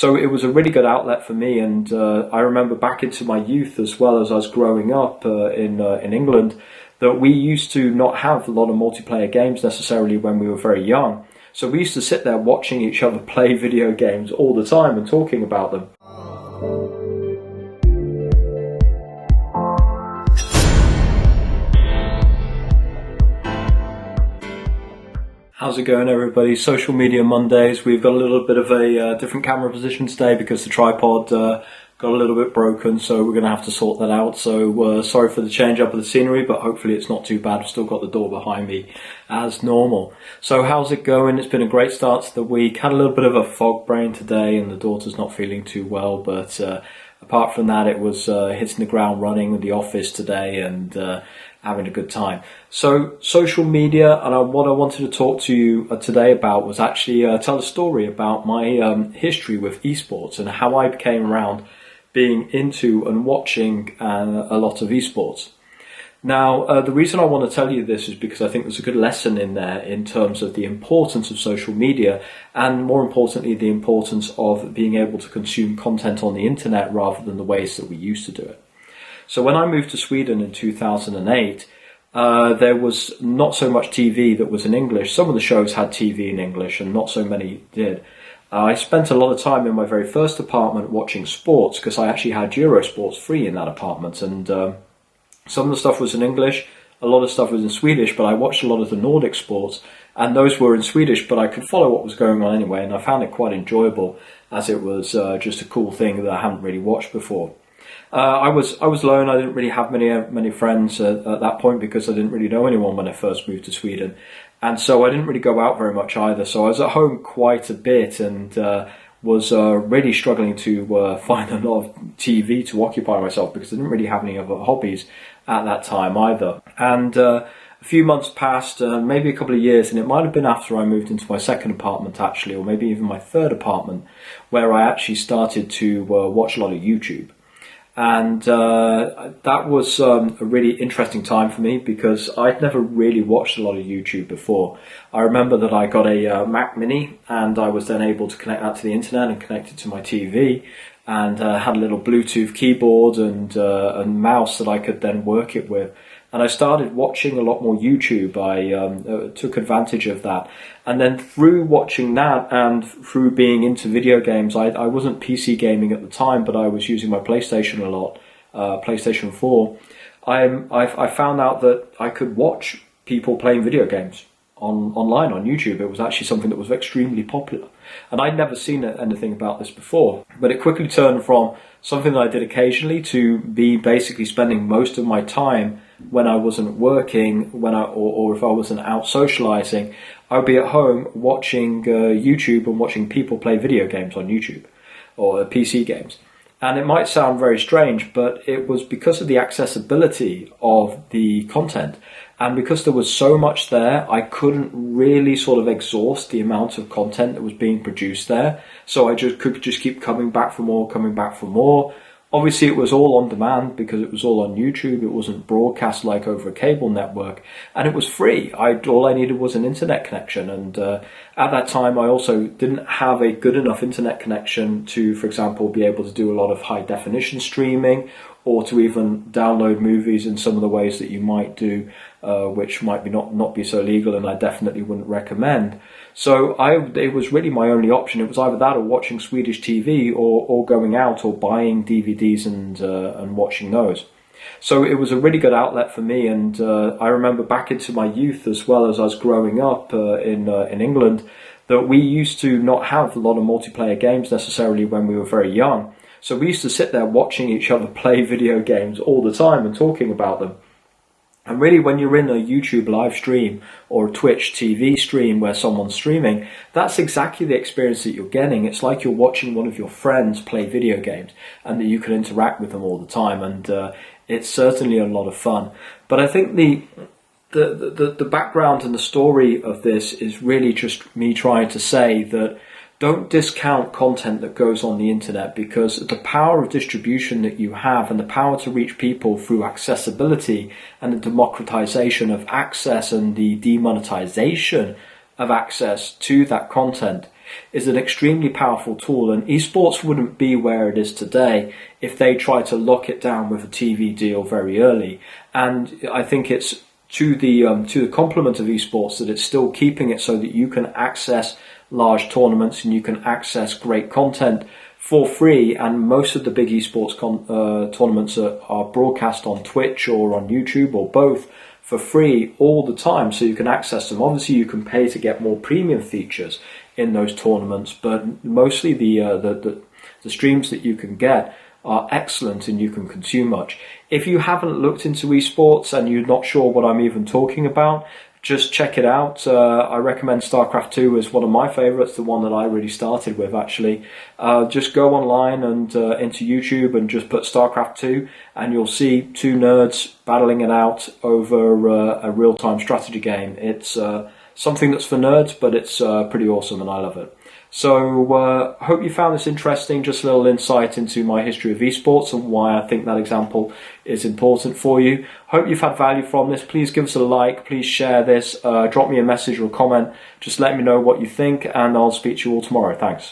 So it was a really good outlet for me, and I remember back into my youth as well as I was growing up in England, that we used to not have a lot of multiplayer games necessarily when we were very young. So we used to sit there watching each other play video games all the time and talking about them. How's it going, everybody? Social Media Mondays. We've got a little bit of a different camera position today because the tripod got a little bit broken, so we're going to have to sort that out. So sorry for the change up of the scenery, but hopefully it's not too bad. I've still got the door behind me as normal. So how's it going? It's been a great start to the week. Had a little bit of a fog brain today, and the daughter's not feeling too well, but apart from that, it was hitting the ground running with the office today and having a good time. So social media, and what I wanted to talk to you today about was actually tell a story about my history with esports and how I came around being into and watching a lot of esports. Now, the reason I want to tell you this is because I think there's a good lesson in there in terms of the importance of social media, and more importantly, the importance of being able to consume content on the internet rather than the ways that we used to do it. So when I moved to Sweden in 2008, there was not so much TV that was in English. Some of the shows had TV in English and not so many did. I spent a lot of time in my very first apartment watching sports because I actually had Eurosports free in that apartment, and some of the stuff was in English, a lot of stuff was in Swedish, but I watched a lot of the Nordic sports, and those were in Swedish, but I could follow what was going on anyway, and I found it quite enjoyable as it was just a cool thing that I hadn't really watched before. I was alone. I didn't really have many friends at that point because I didn't really know anyone when I first moved to Sweden, and so I didn't really go out very much either. So I was at home quite a bit and was really struggling to find a lot of TV to occupy myself because I didn't really have any other hobbies at that time either. And a few months passed, maybe a couple of years, and it might have been after I moved into my second apartment actually, or maybe even my third apartment, where I actually started to watch a lot of YouTube. And that was a really interesting time for me because I'd never really watched a lot of YouTube before. I remember that I got a Mac Mini, and I was then able to connect that to the internet and connect it to my TV, and had a little Bluetooth keyboard and mouse that I could then work it with. And I started watching a lot more YouTube. I took advantage of that. And then through watching that and through being into video games, I wasn't PC gaming at the time, but I was using my PlayStation a lot, PlayStation 4. I found out that I could watch people playing video games online on YouTube. It was actually something that was extremely popular. And I'd never seen anything about this before. But it quickly turned from something that I did occasionally to be basically spending most of my time when I wasn't working, or if I wasn't out socializing, I would be at home watching YouTube and watching people play video games on YouTube or PC games. And it might sound very strange, but it was because of the accessibility of the content. And because there was so much there, I couldn't really sort of exhaust the amount of content that was being produced there. So I could keep coming back for more. Obviously, it was all on demand because it was all on YouTube. It wasn't broadcast like over a cable network, and it was free. All I needed was an internet connection, and at that time, I also didn't have a good enough internet connection to, for example, be able to do a lot of high definition streaming, or to even download movies in some of the ways that you might do, which might be not be so legal, and I definitely wouldn't recommend. So it was really my only option. It was either that or watching Swedish TV, or going out or buying DVDs and watching those. So it was a really good outlet for me, and I remember back into my youth as well as I was growing up in England, that we used to not have a lot of multiplayer games necessarily when we were very young. So we used to sit there watching each other play video games all the time and talking about them. And really, when you're in a YouTube live stream or a Twitch TV stream where someone's streaming, that's exactly the experience that you're getting. It's like you're watching one of your friends play video games and that you can interact with them all the time. And it's certainly a lot of fun. But I think the background and the story of this is really just me trying to say that don't discount content that goes on the internet, because the power of distribution that you have and the power to reach people through accessibility and the democratization of access and the demonetization of access to that content is an extremely powerful tool, and esports wouldn't be where it is today if they tried to lock it down with a TV deal very early. And I think it's to the complement of esports that it's still keeping it so that you can access large tournaments and you can access great content for free. And most of the big esports tournaments are broadcast on Twitch or on YouTube or both for free all the time, so you can access them. Obviously you can pay to get more premium features in those tournaments, but mostly the streams that you can get are excellent and you can consume much. If you haven't looked into esports and you're not sure what I'm even talking about, just check it out. I recommend StarCraft 2 as one of my favourites, the one that I really started with actually. Just go online and into YouTube and just put StarCraft 2 and you'll see two nerds battling it out over a real-time strategy game. It's something that's for nerds, but it's pretty awesome and I love it. So hope you found this interesting, just a little insight into my history of esports and why I think that example is important for you. Hope you've had value from this. Please give us a like, please share this, drop me a message or a comment, just let me know what you think and I'll speak to you all tomorrow. Thanks.